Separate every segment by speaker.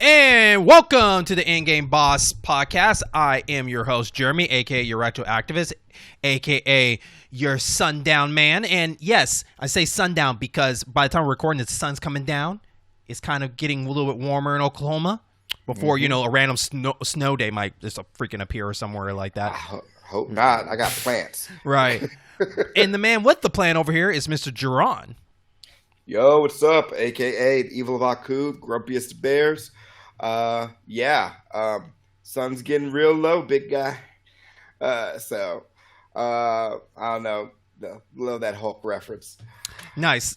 Speaker 1: And welcome to the In-Game Boss podcast. I am your host, Jeremy, aka your retro activist, aka your sundown man. And yes, I say sundown because by the time we're recording, the sun's coming down. It's kind of getting a little bit warmer in Oklahoma before, a random snow day might just freaking appear somewhere like that.
Speaker 2: I hope not. I got plants.
Speaker 1: Right. And the man with the plan over here is Mr. Jaron.
Speaker 2: Yo, what's up? AKA the Evil of Aku, grumpiest bears. Sun's getting real low, big guy. I don't know. Love that Hulk reference.
Speaker 1: Nice.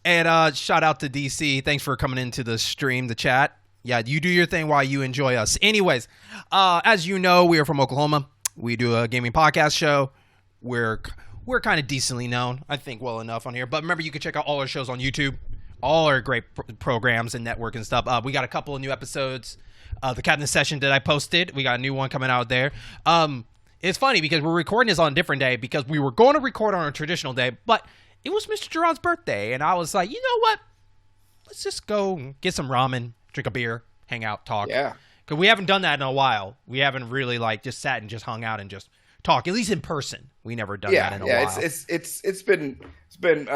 Speaker 1: And shout out to DC. Thanks for coming into the stream, the chat. Yeah, you do your thing while you enjoy us. Anyways, as you know, we are from Oklahoma. We do a gaming podcast show. We're kind of decently known, I think, well enough on here. But remember, you can check out all our shows on YouTube, all our great programs and network and stuff. We got a couple of new episodes. The Captain Session that I posted, we got a new one coming out there. It's funny because we're recording this on a different day because we were going to record on a traditional day, but it was Mr. Jaron's birthday, and I was like, you know what? Let's just go get some ramen, drink a beer, hang out, talk.
Speaker 2: Yeah.
Speaker 1: Because we haven't done that in a while. We haven't really just sat and just hung out and just talk, at least in person. We never done that in a while.
Speaker 2: It's been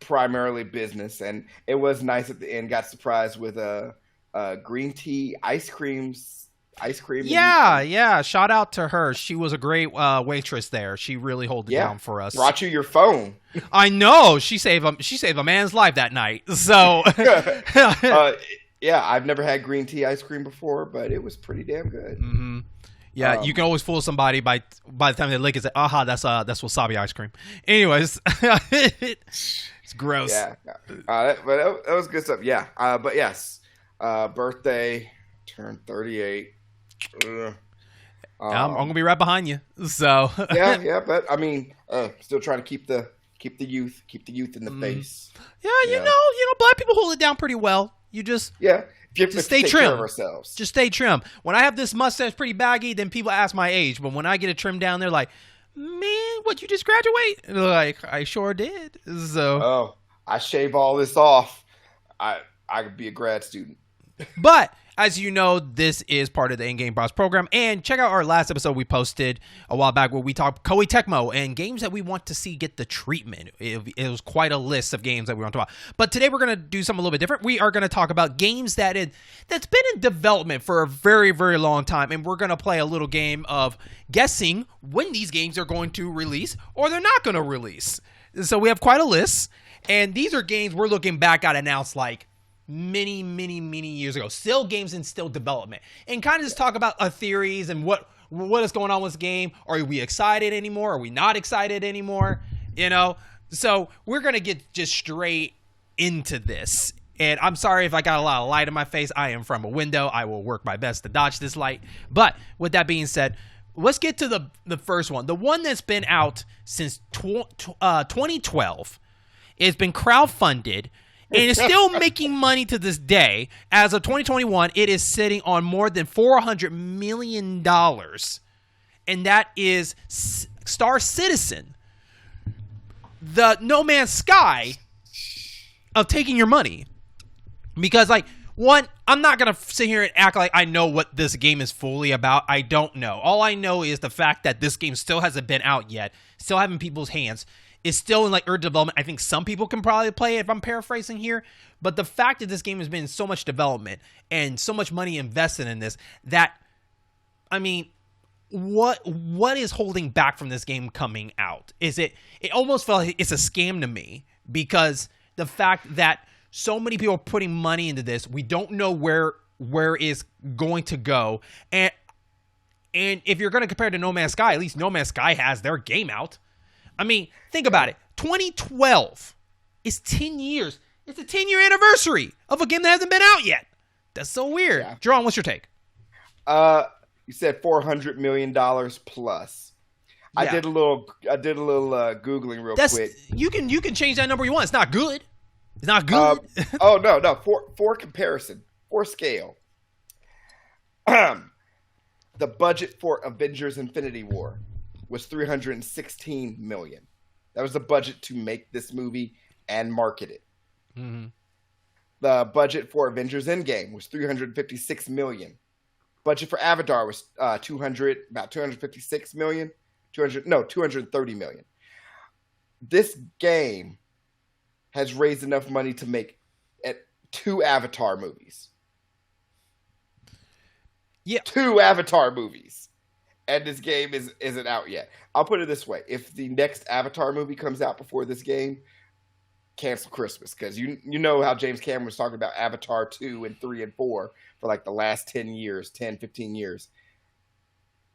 Speaker 2: primarily business, and it was nice at the end. Got surprised with green tea ice cream.
Speaker 1: Yeah. Shout out to her. She was a great waitress there. She really held it down for us.
Speaker 2: Brought you your phone.
Speaker 1: I know. She saved a man's life that night. So
Speaker 2: yeah, I've never had green tea ice cream before, but it was pretty damn good.
Speaker 1: Mm-hmm. Yeah, you can always fool somebody by the time they lick it, say, "Aha, that's wasabi ice cream." Anyways, it's gross.
Speaker 2: Yeah, but that was good stuff. Yeah, but yes, birthday, turned 38.
Speaker 1: I'm gonna be right behind you. So
Speaker 2: yeah, but I mean, still trying to keep the youth in the face.
Speaker 1: Yeah, you know, black people hold it down pretty well. You just
Speaker 2: just
Speaker 1: stay
Speaker 2: take
Speaker 1: trim.
Speaker 2: Care of ourselves.
Speaker 1: Just stay trim. When I have this mustache pretty baggy, then people ask my age. But when I get it trimmed down, they're like, "Man, what, you just graduate?" And they're like, "I sure did." So
Speaker 2: I shave all this off. I could be a grad student.
Speaker 1: But as you know, this is part of the In-Game Boss program. And check out our last episode we posted a while back where we talked Koei Tecmo and games that we want to see get the treatment. It was quite a list of games that we want to talk about. But today we're going to do something a little bit different. We are going to talk about games that's been in development for a very, very long time. And we're going to play a little game of guessing when these games are going to release or they're not going to release. So we have quite a list. And these are games we're looking back at announced like many years ago, still games in still development, and kind of just talk about our theories and what is going on with this game. Are we excited anymore? Are we not excited anymore? So we're gonna get just straight into this. And I'm sorry if I got a lot of light in my face. I am from a window. I will work my best to dodge this light. But with that being said, let's get to the first one, the one that's been out since 2012. It's been crowdfunded. And it's still making money to this day. As of 2021, it is sitting on more than $400 million. And that is Star Citizen, the No Man's Sky of taking your money. Because, I'm not going to sit here and act like I know what this game is fully about. I don't know. All I know is the fact that this game still hasn't been out yet, still having people's hands. It's still in early development. I think some people can probably play it if I'm paraphrasing here. But the fact that this game has been in so much development and so much money invested in this, what is holding back from this game coming out? It almost felt like it's a scam to me because the fact that so many people are putting money into this, we don't know where it's going to go. And if you're going to compare to No Man's Sky, at least No Man's Sky has their game out. I mean, think about it. 2012 is 10 years. It's a 10-year anniversary of a game that hasn't been out yet. That's so weird. Yeah. Jaron, what's your take?
Speaker 2: You said $400 million plus. Yeah. I did a little Googling real quick.
Speaker 1: You can change that number you want. It's not good. It's not good.
Speaker 2: No. For comparison, for scale. The budget for Avengers Infinity War was $316 million. That was the budget to make this movie and market it.
Speaker 1: Mm-hmm.
Speaker 2: The budget for Avengers Endgame was $356 million. Budget for Avatar was about 256 million. 230 million. This game has raised enough money to make 2 Avatar movies.
Speaker 1: Yeah.
Speaker 2: 2 Avatar movies. And this game isn't out yet. I'll put it this way. If the next Avatar movie comes out before this game, cancel Christmas. Because you know how James Cameron was talking about Avatar 2 and 3 and 4 for like the last 10, 15 years.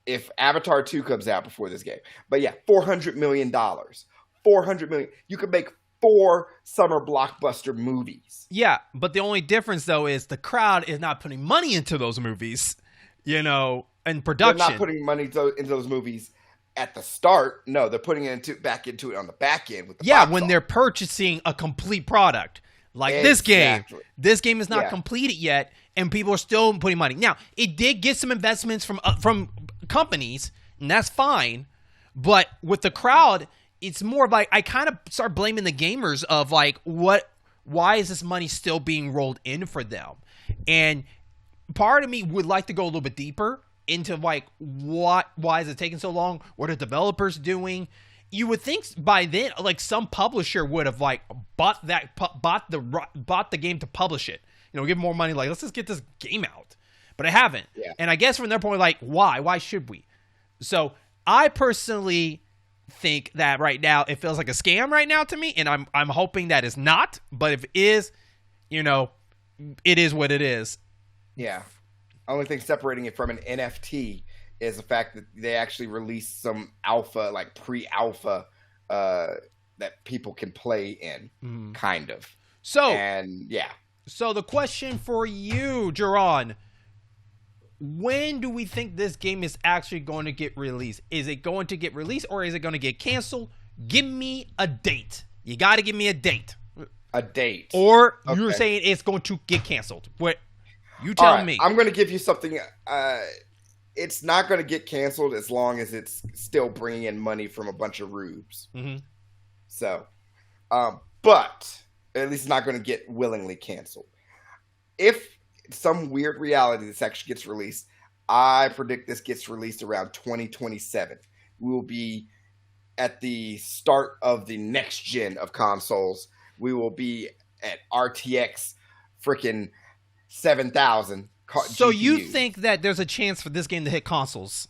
Speaker 2: If Avatar 2 comes out before this game. But yeah, $400 million. $400 million. You could make 4 summer blockbuster movies.
Speaker 1: Yeah, but the only difference, though, is the crowd is not putting money into those movies, in production.
Speaker 2: They're not putting money into those movies at the start. No, they're putting it back into it on the back end. With the
Speaker 1: when office. They're purchasing a complete product. Like this game. This game is not completed yet, and people are still putting money. Now, it did get some investments from companies, and that's fine. But with the crowd, it's more like I kind of start blaming the gamers of like, why is this money still being rolled in for them? And part of me would like to go a little bit deeper into like why is it taking so long? What are developers doing? You would think by then, like some publisher would have like bought the game to publish it. Give more money. Like, let's just get this game out. But I haven't. Yeah. And I guess from their point, like, why? Why should we? So I personally think that right now it feels like a scam right now to me, and I'm hoping that it's not. But if it is, it is what it is.
Speaker 2: Yeah. Only thing separating it from an NFT is the fact that they actually released some alpha, like pre-alpha, that people can play in, kind of. So
Speaker 1: the question for you, Jaron, when do we think this game is actually going to get released? Is it going to get released or is it going to get canceled? Give me a date. You got to give me a date.
Speaker 2: A date.
Speaker 1: Or you're saying it's going to get canceled. What? You tell me.
Speaker 2: I'm going to give you something. It's not going to get canceled as long as it's still bringing in money from a bunch of rubes. Mm-hmm. So, but at least it's not going to get willingly canceled. If some weird reality this actually gets released, I predict this gets released around 2027. We will be at the start of the next gen of consoles. We will be at RTX freaking 7000.
Speaker 1: So GPUs. You think that there's a chance for this game to hit consoles?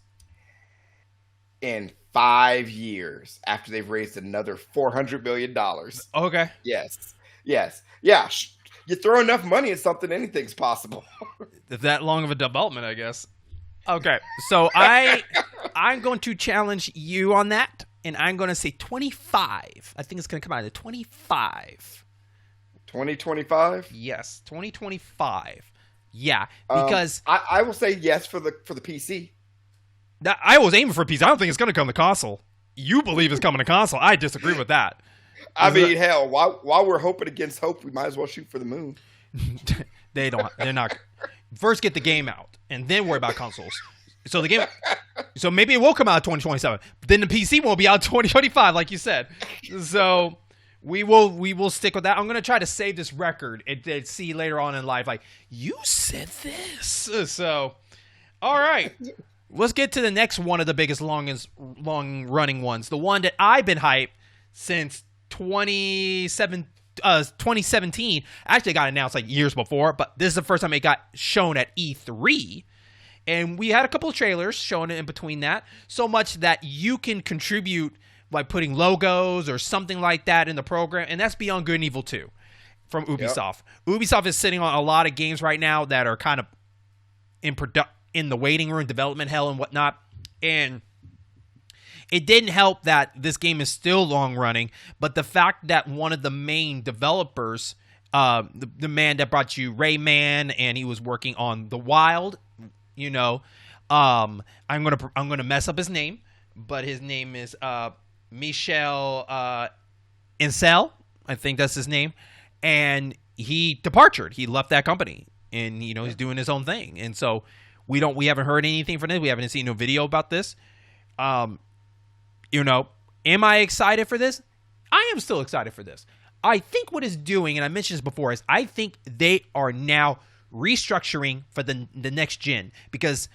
Speaker 2: In 5 years, after they've raised another $400 million.
Speaker 1: Okay.
Speaker 2: Yes. Yeah. You throw enough money at something, anything's possible.
Speaker 1: That long of a development, I guess. Okay. So I'm going to challenge you on that, and I'm going to say 25. I think it's going to come out at 25.
Speaker 2: 2025?
Speaker 1: Yes, 2025. Yeah, because
Speaker 2: I will say yes for the PC.
Speaker 1: I was aiming for PC. I don't think it's going to come to console. You believe it's coming to console. I disagree with that.
Speaker 2: Hell, while we're hoping against hope, we might as well shoot for the moon.
Speaker 1: They're not. First, get the game out, and then worry about consoles. So maybe it will come out in 2027. But then the PC won't be out in 2025, like you said. So we will stick with that. I'm going to try to save this record and see later on in life, like, you said this. So, all right. Let's get to the next one of the biggest, long-running ones. The one that I've been hyped since 2017. Actually, it got announced like years before, but this is the first time it got shown at E3. And we had a couple of trailers showing it in between that. So much that you can contribute by putting logos or something like that in the program. And that's Beyond Good and Evil 2 from Ubisoft. Yep. Ubisoft is sitting on a lot of games right now that are kind of in the waiting room, development hell and whatnot. And it didn't help that this game is still long running, but the fact that one of the main developers, the man that brought you Rayman, and he was working on The Wild, I'm gonna mess up his name, but his name is Michel Ancel, I think that's his name, and he departed. He left that company, and he's doing his own thing, and so we haven't heard anything from this. We haven't seen no video about this. Am I excited for this? I am still excited for this. I think what it's doing, and I mentioned this before, is I think they are now restructuring for the next gen because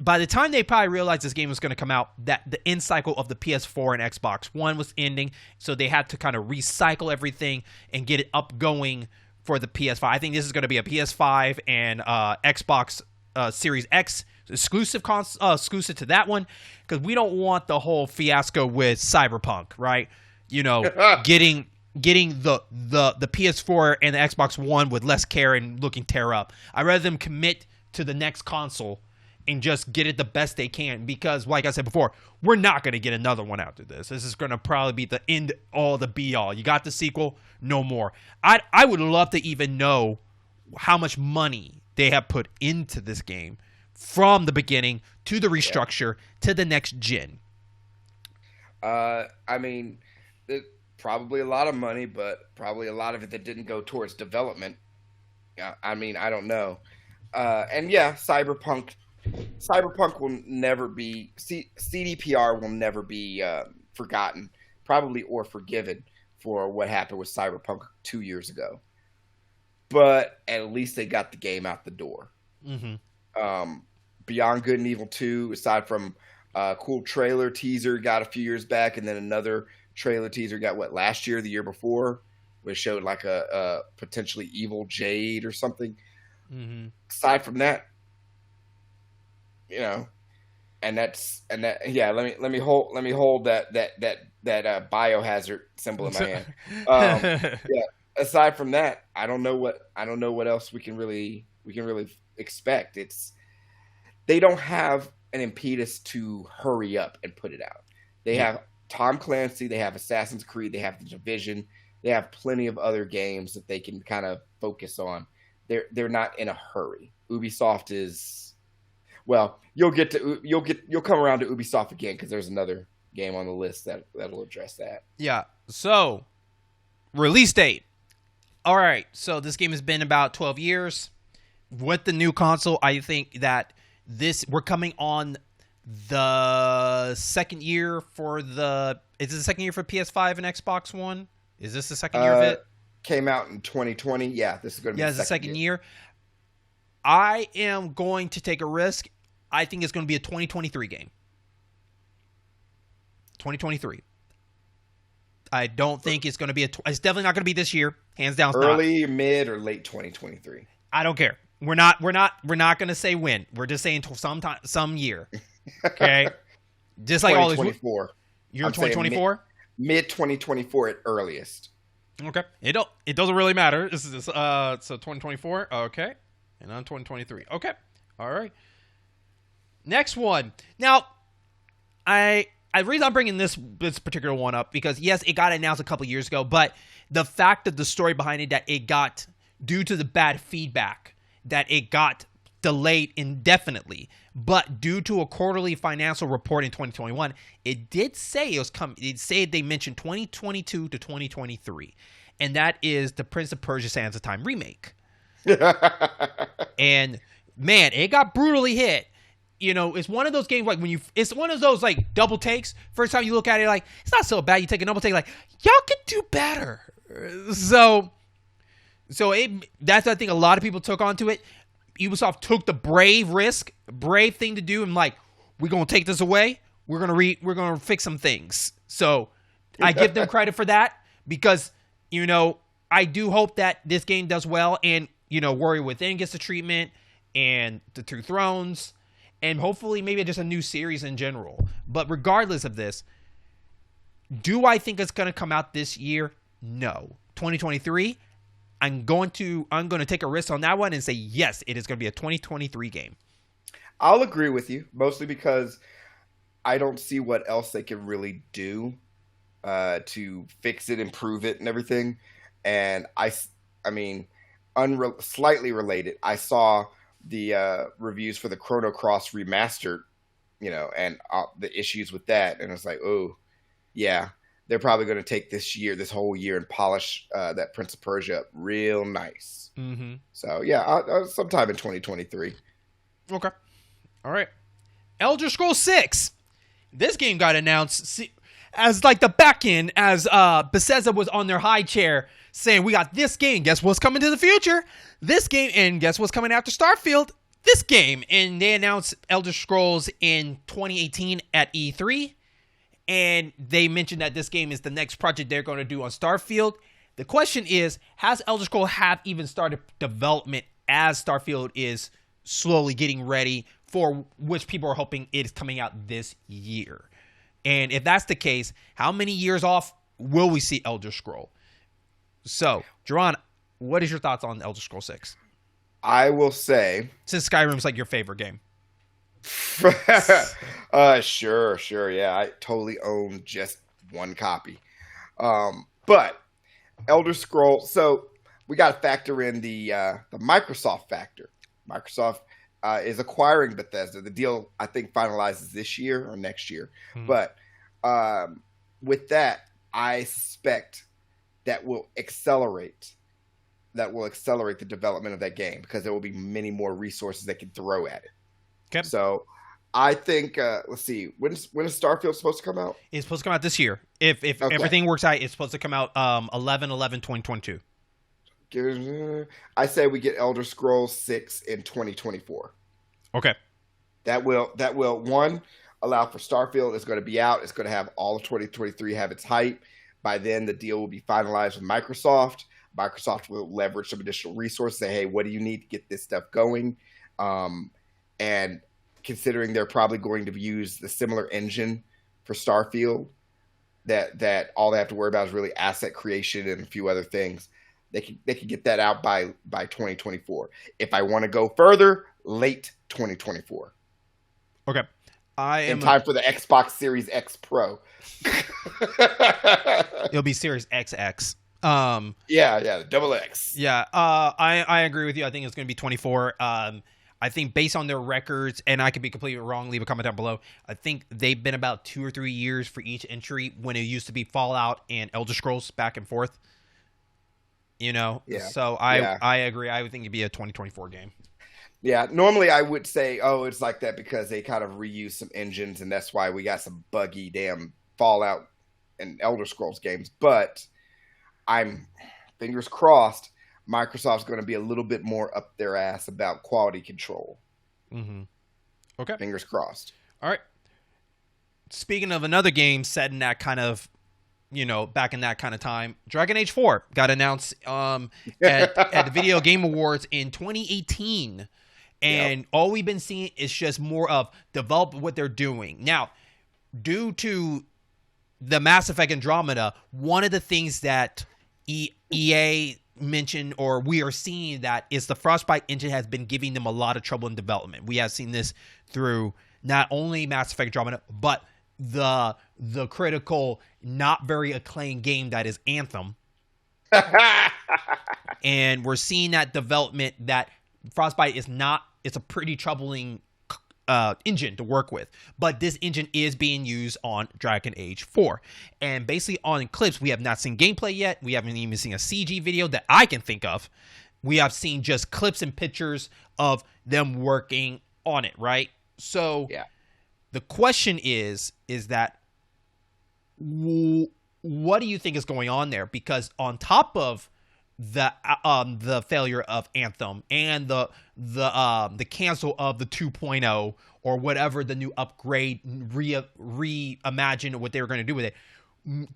Speaker 1: by the time they probably realized this game was going to come out, that the end cycle of the PS4 and Xbox One was ending, so they had to kind of recycle everything and get it up going for the PS5. I think this is going to be a PS5 and Xbox Series X exclusive to that one, because we don't want the whole fiasco with Cyberpunk, right? You know, getting the PS4 and the Xbox One with less care and looking tear up. I'd rather them commit to the next console and just get it the best they can, because like I said before, we're not going to get another one after this. This is going to probably be the end all, the be all. You got the sequel, no more. I would love to even know how much money they have put into this game from the beginning to the restructure to the next gen.
Speaker 2: I mean, probably a lot of money, but probably a lot of it that didn't go towards development. I mean, I don't know. And yeah, Cyberpunk will never be, CDPR will never be forgotten, probably, or forgiven for what happened with Cyberpunk 2 years ago. But at least they got the game out the door. Mm-hmm. Beyond Good and Evil 2, aside from a cool trailer teaser got a few years back, and then another trailer teaser got, last year, the year before, which showed like a potentially evil Jade or something. Mm-hmm. Aside from that, you know, and that yeah. Let me hold that biohazard symbol in my hand. Yeah. Aside from that, I don't know what else we can really expect. They don't have an impetus to hurry up and put it out. They have Tom Clancy, they have Assassin's Creed, they have The Division, they have plenty of other games that they can kind of focus on. They're not in a hurry. Ubisoft is, well, you'll come around to Ubisoft again, because there's another game on the list that'll address that. Yeah.
Speaker 1: So, release date. All right. So this game has been about 12 years. With the new console, I think that we're coming on the second year for the. Is this the second year for PS5 and Xbox One? Is this the second year of it?
Speaker 2: Came out in 2020. Yeah, this is going to be
Speaker 1: the second year. I am going to take a risk. I think it's going to be a 2023 game. 2023. I don't think it's going to be it's definitely not going to be this year. Hands down.
Speaker 2: Early, mid, or late 2023.
Speaker 1: I don't care. We're not going to say when. We're just saying some year. Okay. Just like all these. 2024. You're 2024.
Speaker 2: Mid 2024 at earliest.
Speaker 1: Okay. It doesn't really matter. This is so 2024. Okay. And on 2023. Okay. All right. Next one. Now, the reason I'm bringing this particular one up, because yes, it got announced a couple years ago, but the fact of the story behind it, that it got, due to the bad feedback, that it got delayed indefinitely. But due to a quarterly financial report in 2021, it did say it was coming. It said they mentioned 2022 to 2023, and that is the Prince of Persia: Sands of Time remake. And man, it got brutally hit. You know, it's one of those games like it's one of those like double takes. First time you look at it, like, it's not so bad. You take a double take, like, y'all could do better. So that's, I think, a lot of people took onto it. Ubisoft took the brave thing to do, and like, we're gonna take this away. We're gonna fix some things. So I give them credit for that, because, you know, I do hope that this game does well, and, you know, Warrior Within gets the treatment, and the Two Thrones, and hopefully maybe just a new series in general. But regardless of this, do I think it's gonna come out this year? No. 2023. I'm going to take a risk on that one and say, yes, it is going to be a 2023 game.
Speaker 2: I'll agree with you, mostly because I don't see what else they can really do to fix it, improve it, and everything. And I mean, slightly related, I saw the reviews for the Chrono Cross remastered, you know, and the issues with that, and it's like, oh, yeah. They're probably going to take this whole year, and polish that Prince of Persia up real nice. Mm-hmm. So, yeah, sometime in 2023.
Speaker 1: Okay. All right. Elder Scrolls 6. This game got announced. See, as like the back end, as Bethesda was on their high chair saying, we got this game, guess what's coming to the future? This game, and guess what's coming after Starfield? This game. And they announced Elder Scrolls in 2018 at E3, and they mentioned that this game is the next project they're going to do on Starfield. The question is, has Elder Scrolls have even started development as Starfield is slowly getting ready, for which people are hoping it is coming out this year? And if that's the case, how many years off will we see Elder Scroll? So, Jaron, what is your thoughts on Elder Scroll 6?
Speaker 2: I will say,
Speaker 1: since Skyrim's like your favorite game.
Speaker 2: Sure, yeah. I totally own just one copy. But Elder Scroll, so we got to factor in the Microsoft factor. Microsoft is acquiring Bethesda. The deal, I think, finalizes this year or next year. But with that, I suspect that will accelerate the development of that game, because there will be many more resources they can throw at it.
Speaker 1: Okay.
Speaker 2: So I think, let's see, when is Starfield supposed to come out? It's
Speaker 1: supposed to come out this year. If everything works out, it's supposed to come out 11/11/2022.
Speaker 2: I say we get Elder Scrolls 6 in 2024.
Speaker 1: Okay.
Speaker 2: That will one, allow for Starfield. It's going to be out. It's going to have all of 2023 have its hype. By then, the deal will be finalized with Microsoft. Microsoft will leverage some additional resources. Say, hey, what do you need to get this stuff going? And considering they're probably going to use the similar engine for Starfield, that all they have to worry about is really asset creation and a few other things. They can get that out by 2024. If I want to go further, late 2024.
Speaker 1: Okay.
Speaker 2: In time for the Xbox Series X Pro.
Speaker 1: It'll be Series XX.
Speaker 2: Yeah, double X.
Speaker 1: Yeah, I agree with you. I think it's going to be 24. I think based on their records, and I could be completely wrong, leave a comment down below. I think they've been about 2 or 3 years for each entry, when it used to be Fallout and Elder Scrolls back and forth. Yeah. So I agree. I would think it'd be a 2024 game.
Speaker 2: Yeah, normally I would say, it's like that because they kind of reuse some engines, and that's why we got some buggy damn Fallout and Elder Scrolls games. But I'm fingers crossed Microsoft's going to be a little bit more up their ass about quality control.
Speaker 1: Mm-hmm. Okay.
Speaker 2: Fingers crossed.
Speaker 1: All right. Speaking of another game set in that kind of, back in that kind of time, Dragon Age 4 got announced at the Video Game Awards in 2018. And all we've been seeing is just more of develop what they're doing. Now, due to the Mass Effect Andromeda, one of the things that EA mentioned, or we are seeing, that is the Frostbite engine has been giving them a lot of trouble in development. We have seen this through not only Mass Effect Andromeda, but the critical, not very acclaimed game that is Anthem. And we're seeing that development, that Frostbite is not, it's a pretty troubling engine to work with, but this engine is being used on Dragon Age 4. And basically on clips, we have not seen gameplay yet. We haven't even seen a CG video that I can think of. We have seen just clips and pictures of them working on it, right? So the question is that what do you think is going on there? Because on top of the failure of Anthem and the cancel of the 2.0 or whatever the new upgrade reimagine what they were going to do with it,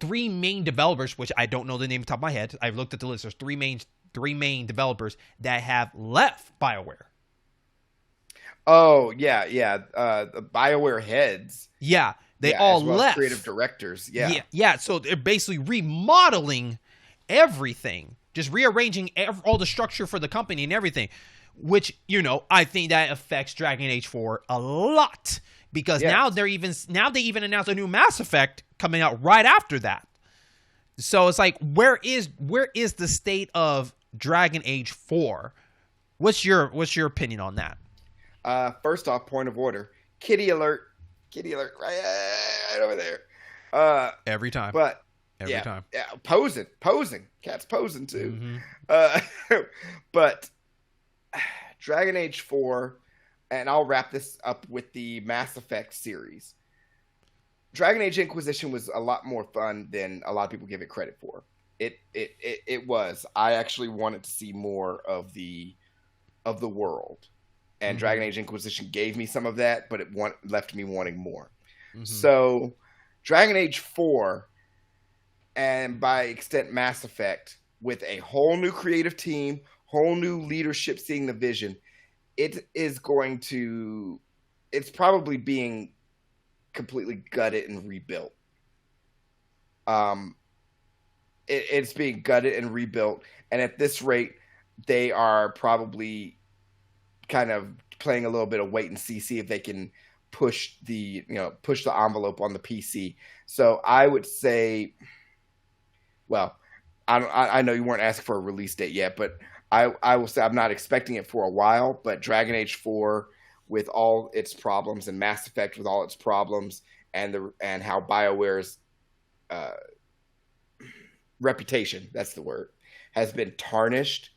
Speaker 1: 3 main developers, which I don't know the name off the top of my head. I've looked at the list. There's 3 main developers that have left BioWare.
Speaker 2: Oh yeah. The BioWare heads.
Speaker 1: Yeah, they all left.
Speaker 2: Creative directors.
Speaker 1: Yeah. So they're basically remodeling everything. Just rearranging all the structure for the company and everything, which, I think that affects Dragon Age 4 a lot, because now they even announced a new Mass Effect coming out right after that. So it's like, where is the state of Dragon Age 4? What's your opinion on that?
Speaker 2: First off, point of order. Kitty alert right over there.
Speaker 1: Every time.
Speaker 2: But
Speaker 1: Every time.
Speaker 2: Yeah, posing. Cat's posing too. Mm-hmm. But Dragon Age 4, and I'll wrap this up with the Mass Effect series. Dragon Age Inquisition was a lot more fun than a lot of people give it credit for. It was. I actually wanted to see more of the world, and Dragon Age Inquisition gave me some of that, but it left me wanting more. So, Dragon Age 4, and by extent Mass Effect, with a whole new creative team, whole new leadership seeing the vision, it's probably being completely gutted and rebuilt. It's being gutted and rebuilt, and at this rate, they are probably kind of playing a little bit of wait and see if they can push the envelope on the PC. So I would say, well, I know you weren't asking for a release date yet, but I will say I'm not expecting it for a while. But Dragon Age 4, with all its problems, and Mass Effect with all its problems, and how BioWare's reputation, that's the word, has been tarnished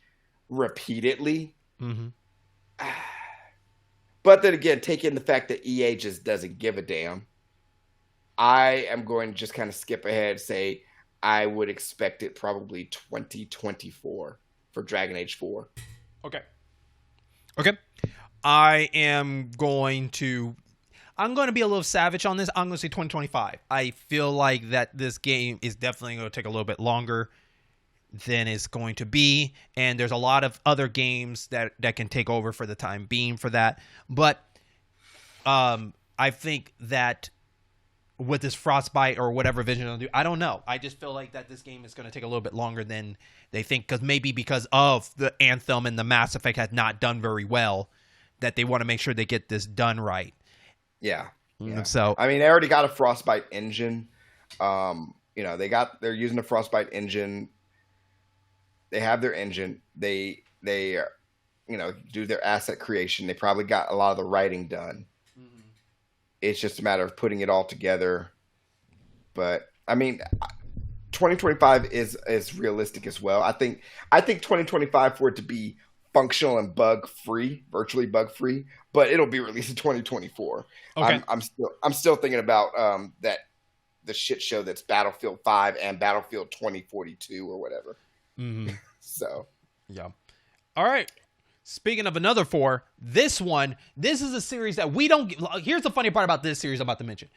Speaker 2: repeatedly. But then again, take in the fact that EA just doesn't give a damn. I am going to just kind of skip ahead and say I would expect it probably 2024 for Dragon Age 4.
Speaker 1: Okay. I'm going to be a little savage on this. I'm going to say 2025. I feel like that this game is definitely going to take a little bit longer than it's going to be, and there's a lot of other games that can take over for the time being for that. But I think that with this Frostbite or whatever Vision will do, I don't know. I just feel like that this game is going to take a little bit longer than they think, because of the Anthem and the Mass Effect has not done very well, that they want to make sure they get this done right.
Speaker 2: Yeah.
Speaker 1: So
Speaker 2: I mean, they already got a Frostbite engine. They're using the Frostbite engine. They have their engine. They do their asset creation. They probably got a lot of the writing done. It's just a matter of putting it all together. But I mean, 2025 is realistic as well. I think 2025 for it to be functional and virtually bug free, but it'll be released in 2024.
Speaker 1: Okay.
Speaker 2: I'm still thinking about that the shit show that's Battlefield 5 and Battlefield 2042 or whatever. So,
Speaker 1: yeah. All right. Speaking of another 4, this is a series that we don't. Here's the funny part about this series I'm about to mention.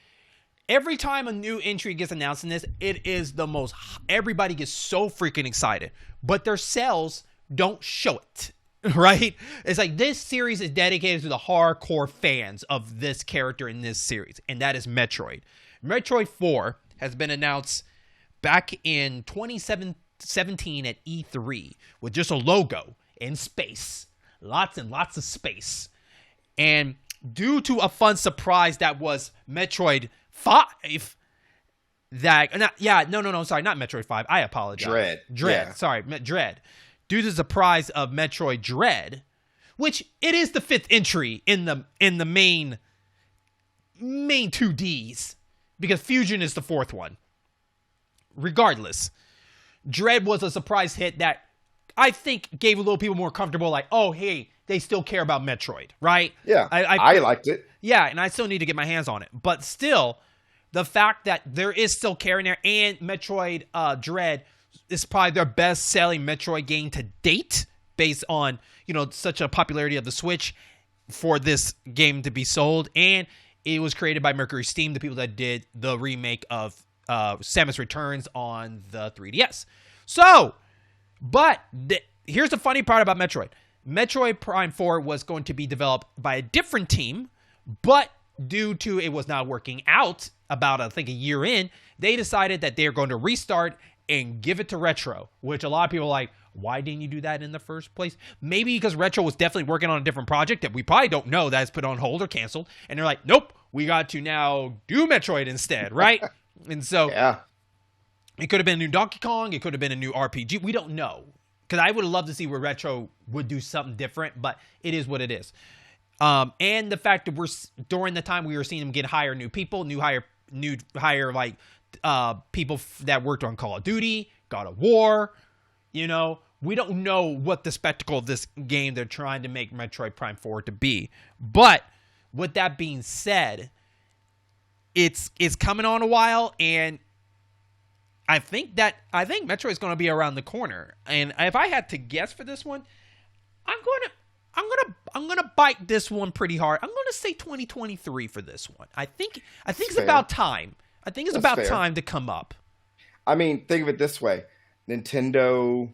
Speaker 1: Every time a new entry gets announced in this, it is the most. Everybody gets so freaking excited, but their sales don't show it. Right? It's like this series is dedicated to the hardcore fans of this character in this series, and that is Metroid. Metroid 4 has been announced back in 2017 at E3 with just a logo in space. Lots and lots of space. And due to a fun surprise that was Metroid 5, sorry, not Metroid 5. I apologize. Dread. Yeah. Sorry, Dread. Due to the surprise of Metroid Dread, which it is the 5th entry in the main 2Ds, because Fusion is the 4th one. Regardless, Dread was a surprise hit that I think gave a little people more comfortable, like, oh, hey, they still care about Metroid, right?
Speaker 2: Yeah, I liked it.
Speaker 1: Yeah, and I still need to get my hands on it. But still, the fact that there is still care in there, and Metroid Dread is probably their best-selling Metroid game to date, based on, such a popularity of the Switch for this game to be sold. And it was created by Mercury Steam, the people that did the remake of Samus Returns on the 3DS. So, but here's the funny part about Metroid. Metroid Prime 4 was going to be developed by a different team, but due to it was not working out about, I think, a year in, they decided that they're going to restart and give it to Retro, which a lot of people are like, why didn't you do that in the first place? Maybe because Retro was definitely working on a different project that we probably don't know that is put on hold or canceled. And they're like, nope, we got to now do Metroid instead, right? And so
Speaker 2: yeah.
Speaker 1: It could have been a new Donkey Kong. It could have been a new RPG. We don't know. Because I would have loved to see where Retro would do something different, but it is what it is. And the fact that during the time we were seeing them get new people, hire people that worked on Call of Duty, God of War. We don't know what the spectacle of this game they're trying to make Metroid Prime 4 to be. But with that being said, it's coming on a while, and I think Metroid's going to be around the corner. And if I had to guess for this one, I'm gonna bite this one pretty hard. I'm gonna say 2023 for this one. I think it's
Speaker 2: fair.
Speaker 1: about time. I think it's
Speaker 2: That's
Speaker 1: about
Speaker 2: fair.
Speaker 1: time to come up.
Speaker 2: I mean, think of it this way: Nintendo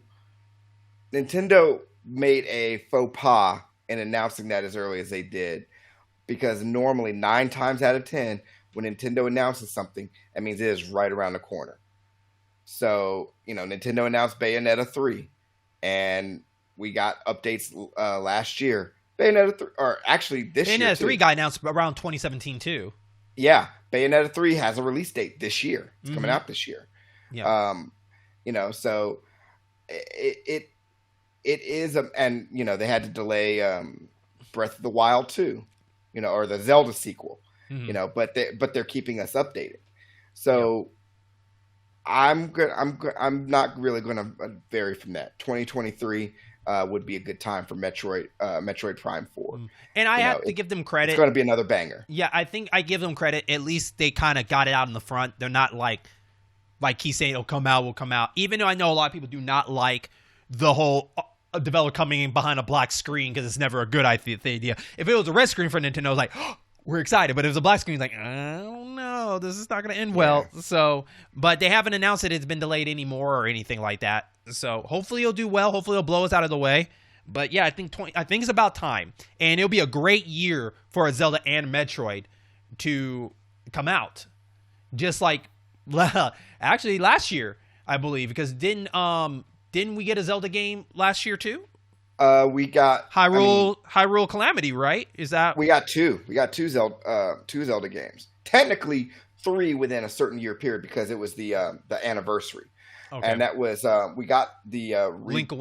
Speaker 2: made a faux pas in announcing that as early as they did, because normally 9 times out of 10, when Nintendo announces something, that means it is right around the corner. So, Nintendo announced Bayonetta 3, and we got updates last year. Bayonetta 3, or actually this year,
Speaker 1: Bayonetta 3 got announced around 2017 too.
Speaker 2: Yeah, Bayonetta 3 has a release date this year. It's coming out this year.
Speaker 1: Yeah.
Speaker 2: So it is, and they had to delay Breath of the Wild 2, or the Zelda sequel, but they're keeping us updated. So I'm not really going to vary from that. 2023 would be a good time for Metroid Prime 4.
Speaker 1: And I have to give them credit.
Speaker 2: It's going to be another banger.
Speaker 1: Yeah, I think I give them credit. At least they kind of got it out in the front. They're not like he's saying it'll come out, will come out. Even though I know a lot of people do not like the whole developer coming in behind a black screen, because it's never a good idea. If it was a red screen for Nintendo, it's like, oh, we're excited. But if it was a black screen, it's like, I don't know, this is not going to end well. So, but they haven't announced that it's been delayed anymore or anything like that. So hopefully it'll do well. Hopefully it'll blow us out of the way. But yeah, I think it's about time, and it'll be a great year for a Zelda and Metroid to come out. Just like actually last year, I believe, because didn't we get a Zelda game last year too?
Speaker 2: We got
Speaker 1: Hyrule Calamity, right? Is that
Speaker 2: we got two? We got two Zelda games. Technically 3 within a certain year period, because it was the anniversary. Okay. And that was we got the Link's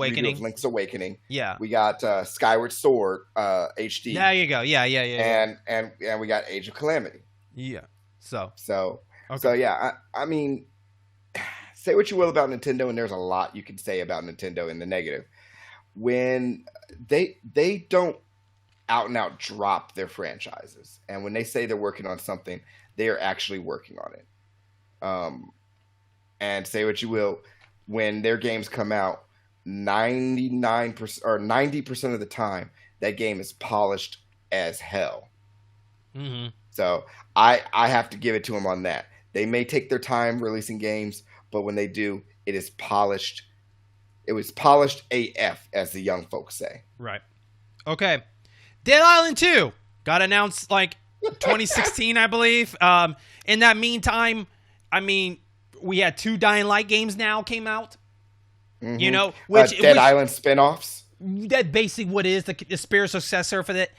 Speaker 2: Awakening.
Speaker 1: Yeah.
Speaker 2: We got Skyward Sword HD.
Speaker 1: There you go. Yeah.
Speaker 2: And we got Age of Calamity.
Speaker 1: Yeah. So
Speaker 2: yeah, I mean, say what you will about Nintendo, and there's a lot you can say about Nintendo in the negative. When they don't out and out drop their franchises, and when they say they're working on something, they are actually working on it. And say what you will, when their games come out, 99% or 90% of the time, that game is polished as hell.
Speaker 1: Mm-hmm.
Speaker 2: So I have to give it to them on that. They may take their time releasing games, but when they do, it is polished. It was polished AF, as the young folks say.
Speaker 1: Right. Okay. Dead Island 2 got announced 2016, I believe. In that meantime, I mean, we had 2 Dying Light games now came out.
Speaker 2: Mm-hmm. Which Island spinoffs.
Speaker 1: That basically what it is, the spiritual successor for that.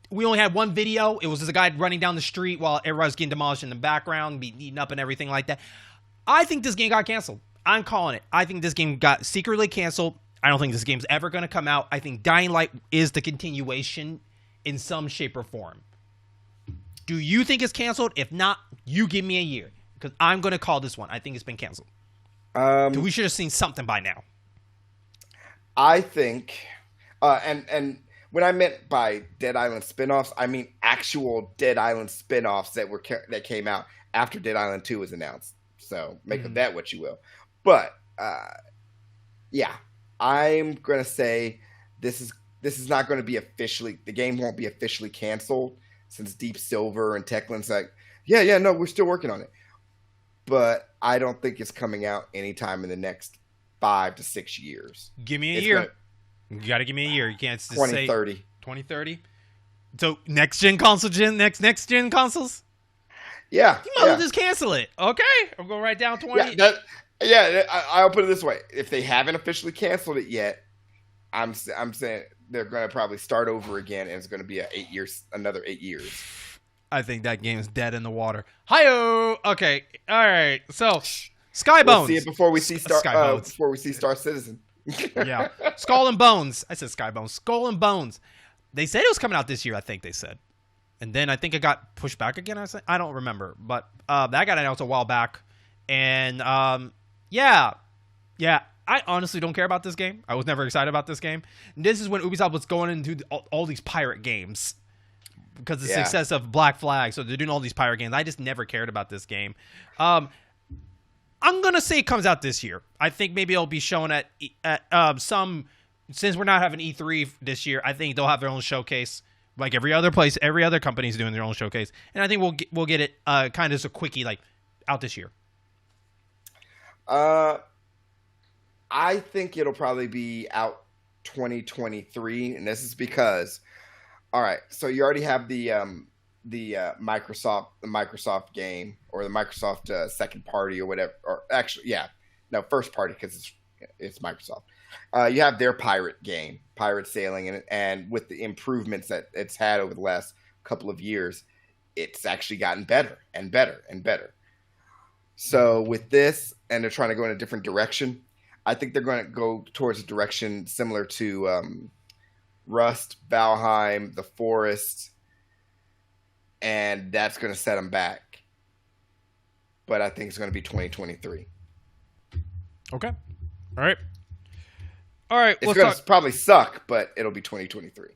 Speaker 1: We only had one video. It was just a guy running down the street while everybody's getting demolished in the background, being eaten up and everything like that. I think this game got canceled. I'm calling it. I think this game got secretly canceled. I don't think this game's ever going to come out. I think Dying Light is the continuation in some shape or form. Do you think it's canceled? If not, you give me a year, because I'm going to call this one. I think it's been canceled. We should have seen something by now.
Speaker 2: I think, and when I meant by Dead Island spinoffs, I mean actual Dead Island spinoffs that came out after Dead Island 2 was announced. So make of that what you will. But yeah, I'm gonna say this is not going to be officially. The game won't be officially canceled, since Deep Silver and Techland's like, no, we're still working on it. But I don't think it's coming out anytime in the next 5 to 6 years.
Speaker 1: Give me a year. You got to give me a year. You can't just
Speaker 2: 2030.
Speaker 1: say 2030. So next gen consoles.
Speaker 2: Yeah,
Speaker 1: you might as well just cancel it. Okay, I'm going right down 20.
Speaker 2: I'll put it this way: if they haven't officially canceled it yet, I'm saying they're going to probably start over again, and it's going to be another 8 years.
Speaker 1: I think that game is dead in the water. Hi-oh! Okay, all right. So, Skybones.
Speaker 2: We'll see it before we see Star Citizen.
Speaker 1: Yeah, Skull and Bones. I said Skybones. Skull and Bones. They said it was coming out this year. I think they said. And then I think it got pushed back again. I don't remember, but that got announced a while back. And yeah, I honestly don't care about this game. I was never excited about this game. And this is when Ubisoft was going into all these pirate games. because of the
Speaker 2: Yeah.
Speaker 1: success of Black Flag. So they're doing all these pirate games. I just never cared about this game. I'm going to say it comes out this year. I think maybe it'll be shown at some, since we're not having E3 this year, I think they'll have their own showcase. Like every other place, every other company's doing their own showcase. And I think we'll get it kind of as a quickie, like out this year.
Speaker 2: I think it'll probably be out 2023, and this is because, all right, so you already have the Microsoft game, or the Microsoft second party or whatever, or actually, yeah, no, first party, because it's Microsoft. You have their pirate game, Pirate Sailing, and with the improvements that it's had over the last couple of years, it's actually gotten better and better and better. So with this, and they're trying to go in a different direction, I think they're going to go towards a direction similar to Rust, Valheim, The Forest, and that's going to set them back. But I think it's going to be 2023.
Speaker 1: Okay. All right. All right.
Speaker 2: It's going to probably suck, but it'll be 2023.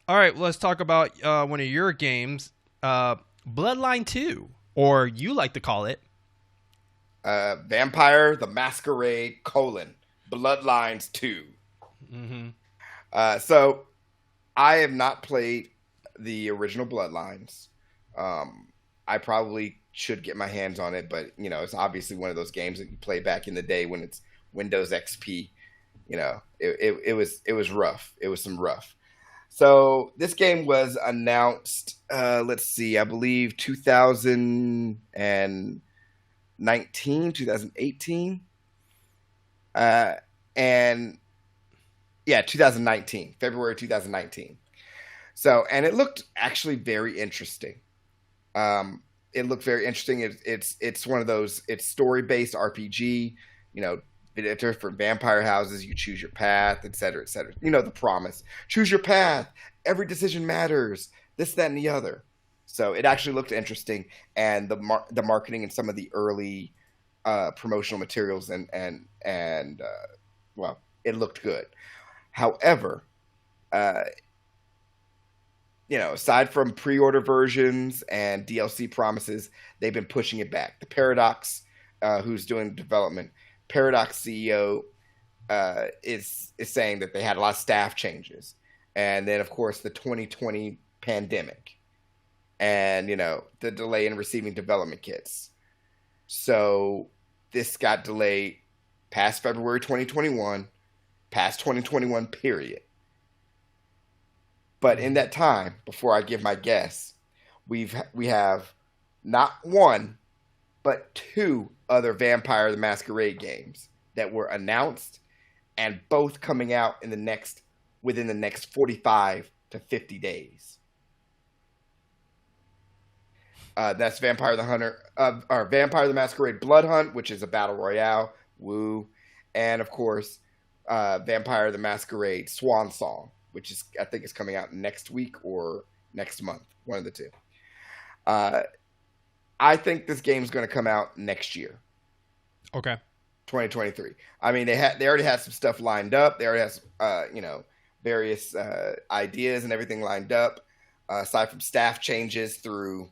Speaker 1: All right. Let's talk about one of your games, Bloodline 2, or you like to call it
Speaker 2: Vampire the Masquerade: Bloodlines 2.
Speaker 1: Mm-hmm.
Speaker 2: So I have not played the original Bloodlines. I probably should get my hands on it, but you know, it's obviously one of those games that you play back in the day when it's Windows XP. You know, it was rough. It was some rough. So this game was announced, let's see, I believe 2018. And yeah, 2019, February 2019. So, and it looked actually very interesting. It looked very interesting. It's one of those, it's story-based RPG, you know, for vampire houses, you choose your path, et cetera, et cetera. You know, the promise, choose your path. Every decision matters. This, that, and the other. So it actually looked interesting. And the marketing and some of the early promotional materials and well, it looked good. However, you know, aside from pre-order versions and DLC promises, they've been pushing it back. The Paradox, who's doing development, Paradox CEO is saying that they had a lot of staff changes, and then of course the 2020 pandemic, and you know, the delay in receiving development kits. So this got delayed past February 2021, past 2021 period. But in that time, before I give my guess, we have not one, but two other Vampire the Masquerade games that were announced, and both coming out within the next 45 to 50 days. That's Vampire the Masquerade Blood Hunt, which is a battle royale, woo, and of course, Vampire the Masquerade Swan Song, which I think is coming out next week or next month, one of the two. I think this game's going to come out next year.
Speaker 1: Okay.
Speaker 2: 2023. I mean, they already had some stuff lined up. They already have you know, various ideas and everything lined up. Aside from staff changes through,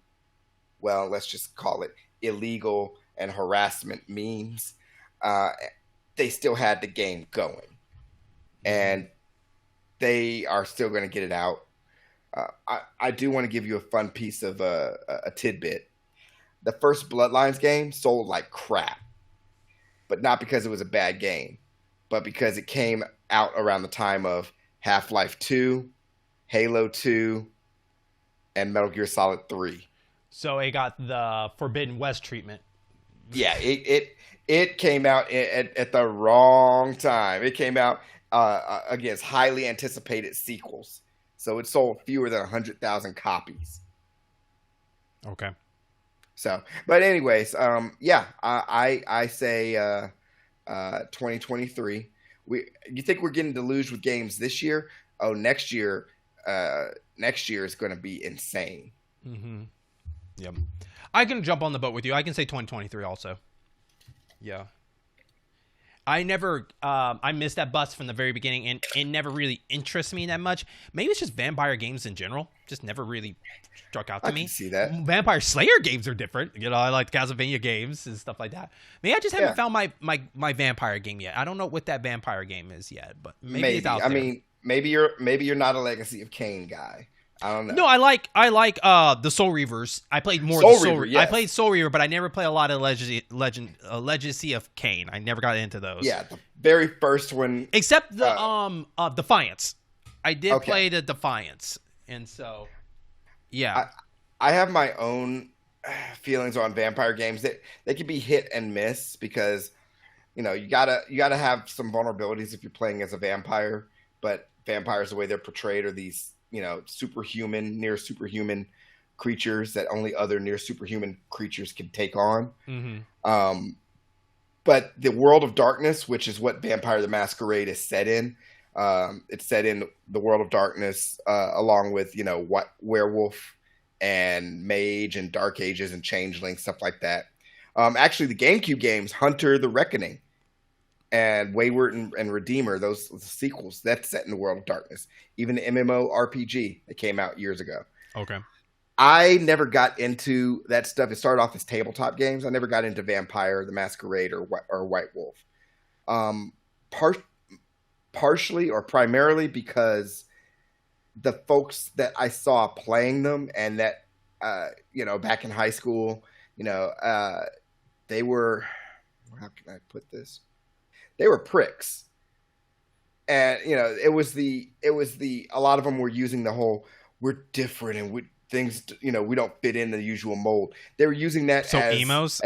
Speaker 2: well, let's just call it illegal and harassment means, they still had the game going, and they are still going to get it out. I do want to give you a fun piece of a tidbit. The first Bloodlines game sold like crap, but not because it was a bad game, but because it came out around the time of Half-Life 2, Halo 2, and Metal Gear Solid 3.
Speaker 1: So it got the Forbidden West treatment.
Speaker 2: Yeah, it came out at the wrong time. It came out against highly anticipated sequels. So it sold fewer than 100,000 copies.
Speaker 1: Okay.
Speaker 2: So, but anyways, yeah, I say 2023. You think we're getting deluged with games this year? Oh, next year is going to be insane.
Speaker 1: Mm-hmm. Yep. I can jump on the boat with you. I can say 2023 also. Yeah. I never, I missed that bus from the very beginning, and it never really interests me that much. Maybe it's just vampire games in general, just never really struck out to me.
Speaker 2: I can see that.
Speaker 1: Vampire Slayer games are different. You know, I like Castlevania games and stuff like that. Maybe I just haven't found my vampire game yet. I don't know what that vampire game is yet, but maybe it's out there.
Speaker 2: I mean, maybe you're not a Legacy of Kain guy. I don't know.
Speaker 1: No, I like the Soul Reavers. I played more Soul Reaver. Yes. I played Soul Reaver, but I never played a lot of Legacy of Kain. I never got into those.
Speaker 2: Yeah, the very first one,
Speaker 1: except the Defiance. I did play the Defiance, and so yeah.
Speaker 2: I have my own feelings on vampire games. That they can be hit and miss because you gotta have some vulnerabilities if you're playing as a vampire. But vampires, the way they're portrayed, are these superhuman, near superhuman creatures that only other near superhuman creatures can take on. Mm-hmm. But the world of darkness, which is what Vampire the Masquerade is set in, it's set in the world of darkness along with what werewolf and mage and dark ages and changeling, stuff like that. Actually, the GameCube games, Hunter the Reckoning and Wayward and Redeemer, those sequels, that's set in the world of darkness. Even the MMORPG that came out years ago.
Speaker 1: Okay.
Speaker 2: I never got into that stuff. It started off as tabletop games. I never got into Vampire the Masquerade or White Wolf. Partially or primarily because the folks that I saw playing them and that, back in high school, they were, how can I put this? They were pricks. And, a lot of them were using the whole, we're different and we don't fit in the usual mold. They were using that as
Speaker 1: emos?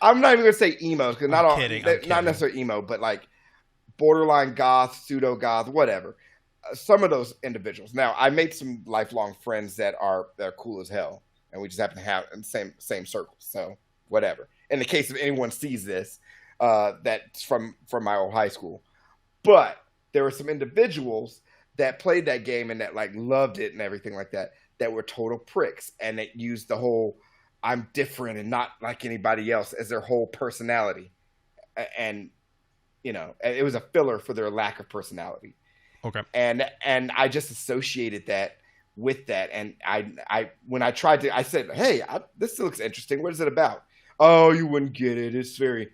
Speaker 2: I'm not even going to say emos because
Speaker 1: I'm kidding.
Speaker 2: Not necessarily emo, but like borderline goth, pseudo goth, whatever. Some of those individuals. Now, I made some lifelong friends that are cool as hell, and we just happen to have in the same circles. So whatever. In the case of anyone sees this, that's from my old high school. But there were some individuals that played that game and that loved it and everything like that were total pricks, and that used the whole I'm different and not like anybody else as their whole personality. And it was a filler for their lack of personality.
Speaker 1: Okay.
Speaker 2: And I just associated that with that. And when I tried to, I said, hey, this looks interesting. What is it about? Oh, you wouldn't get it. It's very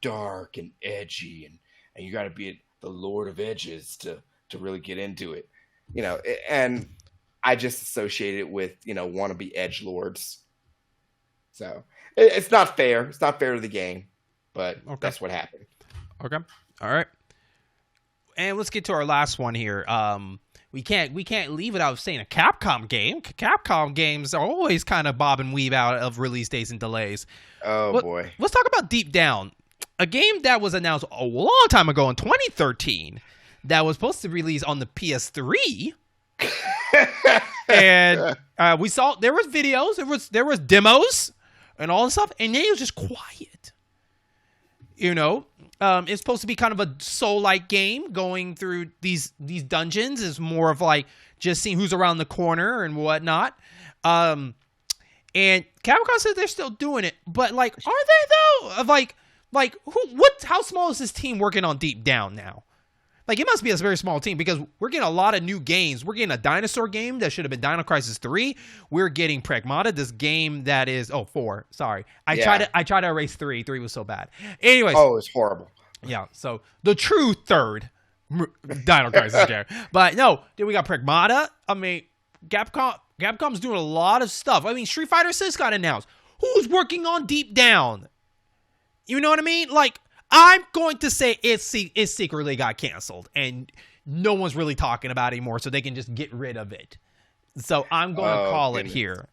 Speaker 2: dark and edgy, and you got to be the Lord of Edges to really get into it, and I just associate it with, wannabe edgelords. So it's not fair. It's not fair to the game, but that's what happened.
Speaker 1: Okay. All right. And let's get to our last one here. We can't leave without saying a Capcom game. Capcom games are always kind of bob and weave out of release dates and delays.
Speaker 2: Oh, boy. Let's
Speaker 1: talk about Deep Down, a game that was announced a long time ago in 2013 that was supposed to release on the PS3. And we saw there was videos, there was demos and all this stuff, and then it was just quiet. It's supposed to be kind of a soul-like game going through these dungeons. It's more of like just seeing who's around the corner and whatnot. And Capcom says they're still doing it, but are they though? How small is this team working on Deep Down now? It must be a very small team because we're getting a lot of new games. We're getting a dinosaur game that should have been Dino Crisis 3. We're getting Pragmata, this game that is 4. Sorry, I tried to erase 3. 3 was so bad. Anyways,
Speaker 2: it's horrible.
Speaker 1: Yeah, so the true third Dino Crisis game. But no, then we got Pragmata. I mean, Capcom's doing a lot of stuff. I mean, Street Fighter 6 got announced. Who's working on Deep Down? You know what I mean? I'm going to say it secretly got canceled, and no one's really talking about it anymore, so they can just get rid of it. So I'm going to call it here.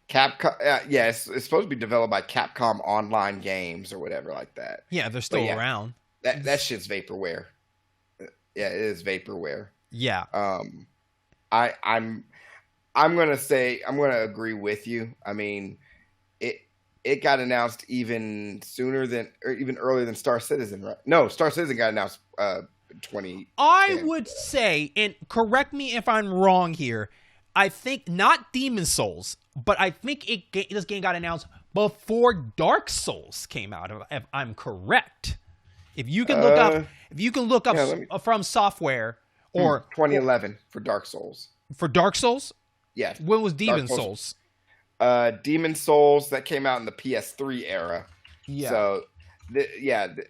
Speaker 2: Capcom, it's supposed to be developed by Capcom Online Games or whatever like that.
Speaker 1: Yeah, they're still around.
Speaker 2: That shit's vaporware. Yeah, it is vaporware.
Speaker 1: Yeah.
Speaker 2: I'm gonna agree with you. I mean, it got announced even earlier than Star Citizen, right? No, Star Citizen got announced 20.
Speaker 1: I would say, and correct me if I'm wrong here, I think not Demon Souls, but I think this game got announced before Dark Souls came out, if I'm correct. If you can look up,
Speaker 2: yeah,
Speaker 1: From Software or
Speaker 2: 2011 for Dark Souls.
Speaker 1: For Dark Souls,
Speaker 2: Yeah.
Speaker 1: when was Demon Souls?
Speaker 2: Demon Souls that came out in the PS3 era.
Speaker 1: Yeah.
Speaker 2: So,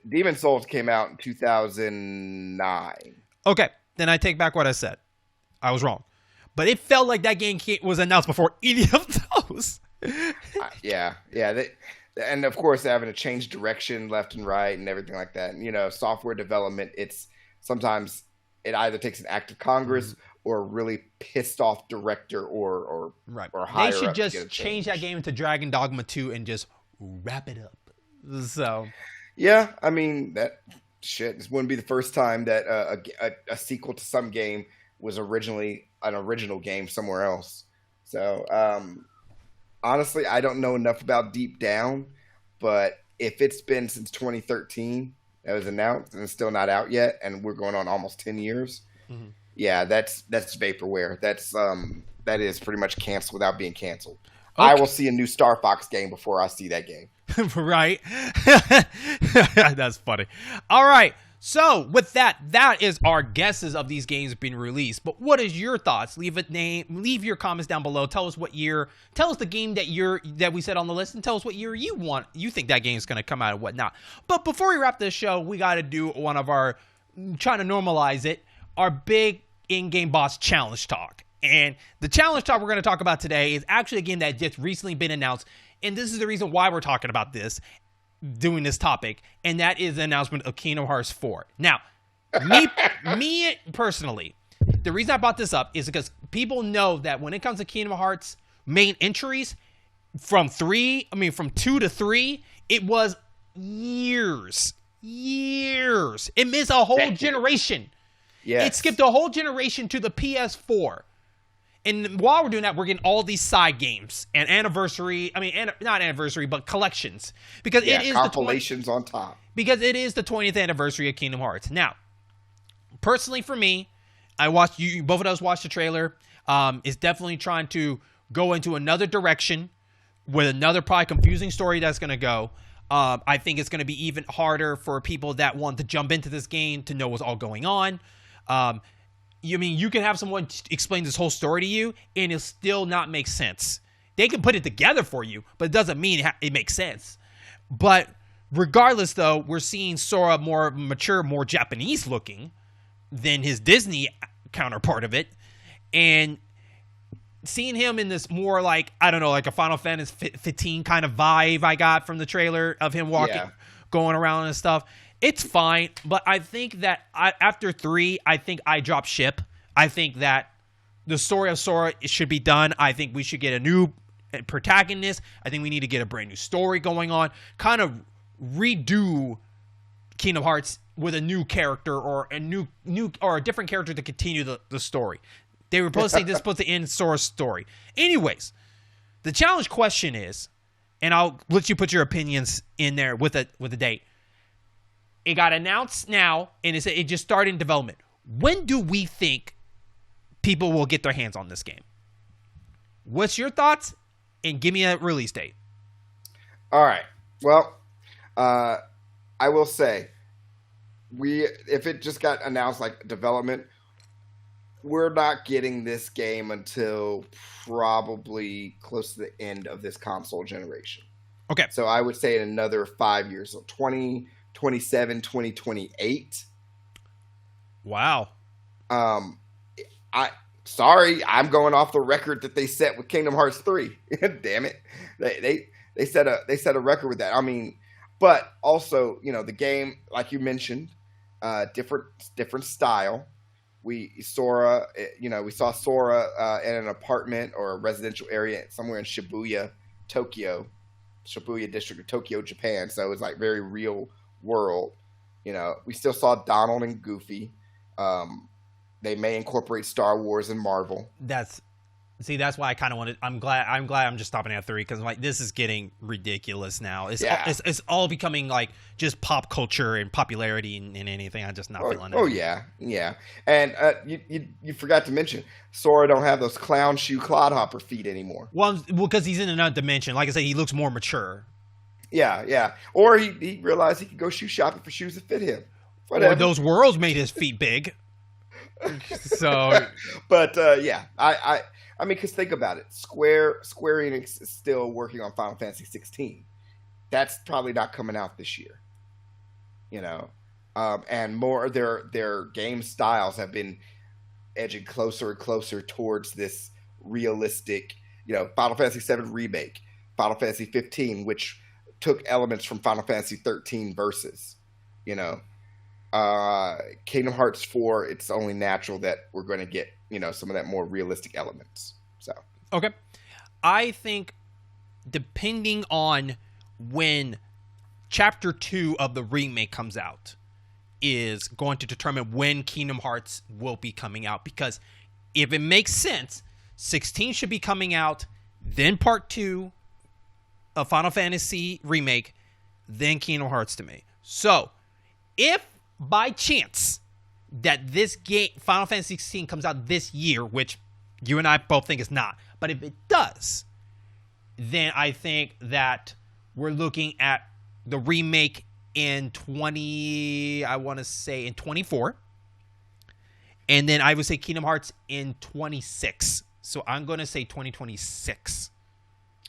Speaker 2: Demon Souls came out in 2009.
Speaker 1: Okay, then I take back what I said. I was wrong, but it felt like that game was announced before any of those.
Speaker 2: Yeah. And of course, having to change direction left and right and everything like that. And, software development, sometimes it either takes an act of Congress or a really pissed off director or higher.
Speaker 1: They should
Speaker 2: up
Speaker 1: just change that game into Dragon Dogma 2 and just wrap it up. So,
Speaker 2: yeah, I mean this wouldn't be the first time that a sequel to some game was originally an original game somewhere else. So, honestly, I don't know enough about Deep Down, but if it's been since 2013 that was announced and it's still not out yet, and we're going on almost 10 years, yeah, that's vaporware. That is pretty much canceled without being canceled. Okay. I will see a new Star Fox game before I see that game.
Speaker 1: Right? That's funny. All right. So with that is our guesses of these games being released. But what is your thoughts? Leave your comments down below. Tell us what year. Tell us the game that we said on the list, and tell us what year you think that game is going to come out and whatnot. But before we wrap this show, we got to do one of our, trying to normalize it, our big in-game boss challenge talk. And the challenge talk we're going to talk about today is actually a game that just recently been announced. And this is the reason why we're talking about this, doing this topic, and that is the announcement of Kingdom Hearts 4. Now, me personally, the reason I brought this up is because people know that when it comes to Kingdom Hearts main entries, from 2 to 3, it was years. It missed a whole generation. Yes. It skipped a whole generation to the PS4. And while we're doing that, we're getting all these side games and not anniversary, but collections. Because it is
Speaker 2: compilations on top.
Speaker 1: Because it is the 20th anniversary of Kingdom Hearts. Now, personally for me, both of us watched the trailer. It's definitely trying to go into another direction with another probably confusing story that's going to go. I think it's going to be even harder for people that want to jump into this game to know what's all going on. You can have someone explain this whole story to you, and it'll still not make sense. They can put it together for you, but it doesn't mean it makes sense. But regardless, though, we're seeing Sora more mature, more Japanese looking than his Disney counterpart of it. And seeing him in this more like a Final Fantasy 15 kind of vibe I got from the trailer of him going around and stuff. It's fine, but I think that after 3, I think I dropped ship. I think that the story of Sora should be done. I think we should get a new protagonist. I think we need to get a brand new story going on. Kind of redo Kingdom Hearts with a new character or a different character to continue the story. They were supposed to say this is supposed to end Sora's story. Anyways, the challenge question is, and I'll let you put your opinions in there with a date. It got announced now, and it just started in development. When do we think people will get their hands on this game? What's your thoughts? And give me a release date.
Speaker 2: All right. Well, I will say, if it just got announced like development, we're not getting this game until probably close to the end of this console generation.
Speaker 1: Okay.
Speaker 2: So I would say in another 5 years, so 2027, 2028.
Speaker 1: Wow.
Speaker 2: I'm going off the record that they set with Kingdom Hearts 3. Damn it. They set a record with that. I mean, but also, the game, like you mentioned, different style. We saw Sora in an apartment or a residential area somewhere in Shibuya district of Tokyo, Japan. So it was like very real world. We still saw Donald and Goofy. They may incorporate Star Wars and Marvel.
Speaker 1: That's why I kind of wanted. I'm glad I'm just stopping at 3 because this is getting ridiculous now. It's all becoming like just pop culture and popularity and anything. I'm just not feeling it.
Speaker 2: Oh yeah. And you forgot to mention Sora don't have those clown shoe clodhopper feet anymore.
Speaker 1: Well, because he's in another dimension. Like I said, he looks more mature.
Speaker 2: Yeah. Or he realized he could go shoe shopping for shoes that fit him.
Speaker 1: Whatever. Or those worlds made his feet big. So,
Speaker 2: but yeah, I mean, because think about it, Square Enix is still working on Final Fantasy 16. That's probably not coming out this year, you know, and more their game styles have been edging closer and closer towards this realistic, you know, Final Fantasy 7 remake, Final Fantasy 15, which took elements from Final Fantasy 13 Versus, you know. Kingdom Hearts 4, it's only natural that we're going to get, you know, some of that more realistic elements. So
Speaker 1: okay, I think depending on when Chapter 2 of the remake comes out is going to determine when Kingdom Hearts will be coming out, because if it makes sense, 16 should be coming out, then Part 2 of Final Fantasy remake, then Kingdom Hearts to me. So if by chance that this game, Final Fantasy 16, comes out this year, which you and I both think is not, but if it does, then I think that we're looking at the remake in 24. And then I would say Kingdom Hearts in 26. So I'm going to say 2026.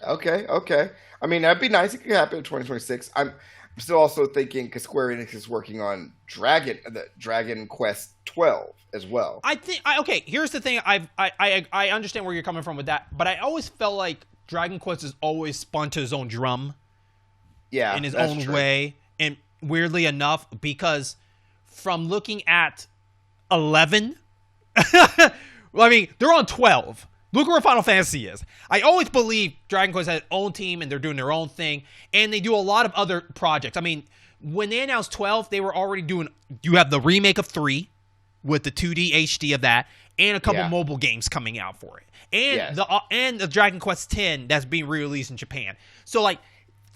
Speaker 2: Okay. I mean, that'd be nice. It could happen in 2026. I'm still also thinking, because Square Enix is working on Dragon Quest 12 as well.
Speaker 1: I think okay. Here's the thing. I understand where you're coming from with that, but I always felt like Dragon Quest is always spun to his own drum, in his own way, and weirdly enough, because from looking at 11, I mean they're on 12. Look where Final Fantasy is. I always believe Dragon Quest has its own team and they're doing their own thing. And they do a lot of other projects. I mean, when they announced 12, they were already doing... You have the remake of 3 with the 2D HD of that and a couple mobile games coming out for it. And the Dragon Quest 10 that's being re-released in Japan. So, like,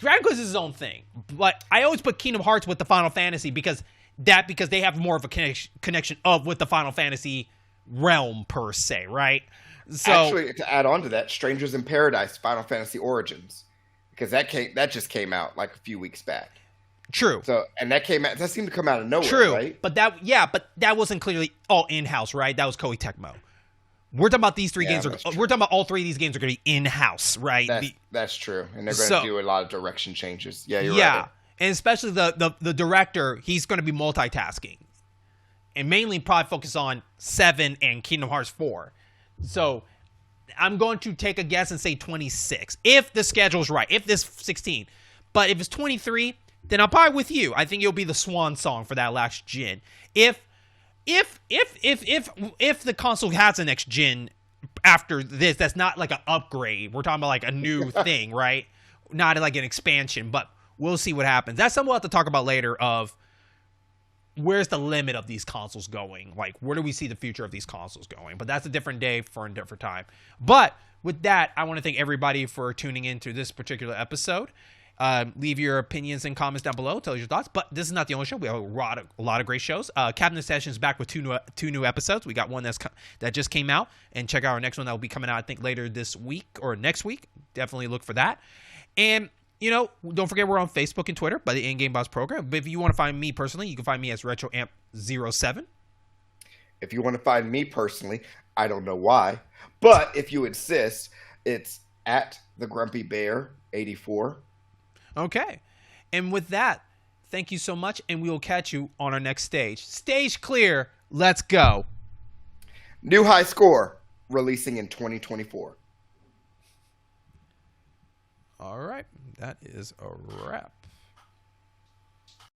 Speaker 1: Dragon Quest is his own thing. But I always put Kingdom Hearts with the Final Fantasy because they have more of a connection with the Final Fantasy realm, per se, right? So,
Speaker 2: actually, to add on to that, Strangers in Paradise, Final Fantasy Origins, because that just came out like a few weeks back.
Speaker 1: True.
Speaker 2: So, and that seemed to come out of nowhere,
Speaker 1: true.
Speaker 2: Right?
Speaker 1: But that wasn't clearly all in-house, right? That was Koei Tecmo. We're talking about these three games. We're talking about all three of these games are going to be in-house, right?
Speaker 2: That's true, and they're going to do a lot of direction changes. Yeah, you're right. Yeah,
Speaker 1: and especially the director, he's going to be multitasking, and mainly probably focus on 7 and Kingdom Hearts 4. So I'm going to take a guess and say 26 if the schedule's right. If this 16, but if it's 23, then I'm probably with you. I think it'll be the swan song for that last gen. If the console has a next gen after this, that's not like an upgrade. We're talking about like a new thing, right? Not like an expansion, but we'll see what happens. That's something we'll have to talk about later. Of where's the limit of these consoles going? Like, where do we see the future of these consoles going? But that's a different day for a different time. But with that, I want to thank everybody for tuning in to this particular episode. Leave your opinions and comments down below. Tell us your thoughts. But this is not the only show. We have a lot of great shows. Cabinet Sessions is back with two new episodes. We got one that just came out. And check out our next one that will be coming out, I think, later this week or next week. Definitely look for that. And don't forget we're on Facebook and Twitter by the In-Game Boss Program. But if you want to find me personally, you can find me as RetroAmp07.
Speaker 2: If you want to find me personally, I don't know why, but if you insist, it's at the Grumpy Bear 84.
Speaker 1: Okay. And with that, thank you so much, and we will catch you on our next stage. Stage clear. Let's go.
Speaker 2: New high score releasing in 2024.
Speaker 1: All right. That is a wrap.